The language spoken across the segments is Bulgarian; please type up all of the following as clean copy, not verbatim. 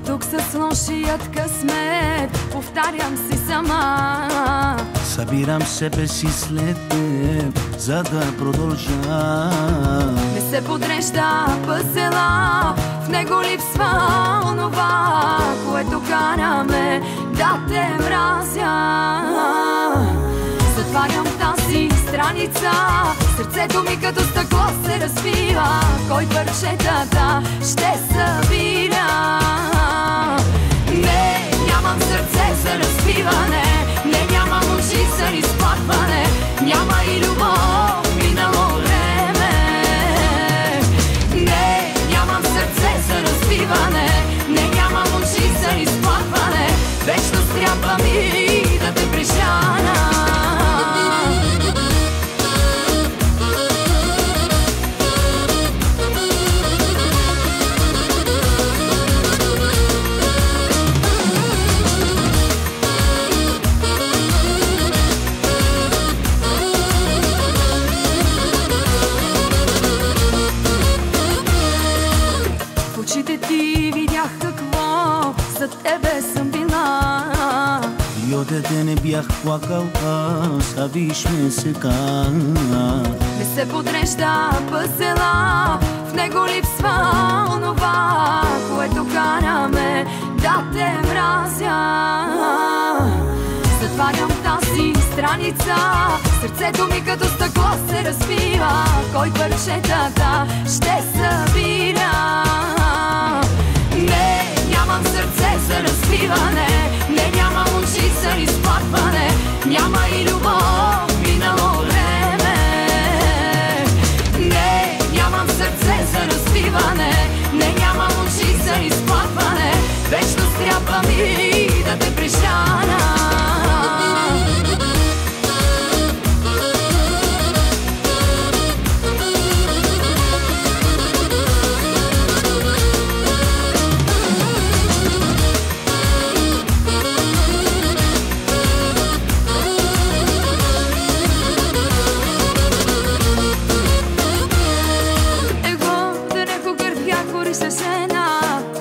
тук с лошият късмет, повтарям си сама. Събирам себе си след теб, за да продължа. Не се подрежда пъзела, в него липсва онова, което караме да те мразя. Затварям тази страница, сърцето ми като стъкло се разбива. Кой парчетата ще събира? Не, нямам сърце за разбиване, не, нямам очи за изплакване, няма и любов минало време. Не, нямам сърце за разбиване, не, нямам очи за изплакване, вечно трябва ми да те прежана. Очите ти видях какво за тебе съм била. И от дете не бях плакал аз, а виж ме сега. Не се подрежда пъзела, в него липсва онова, което караме да те мразя. Затварям тази страница, сърцето ми като стъкло се разбива. Кой парчетата ще събира? Не, нямам сърце за разбиване, не, нямам очи за изплакване, няма и любов минало време. Не, нямам сърце за разбиване, не, нямам очи за изплакване, вечно трябва ми да те прежана.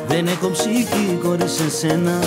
Δεν έχω ψυχή χωρίς εσένα.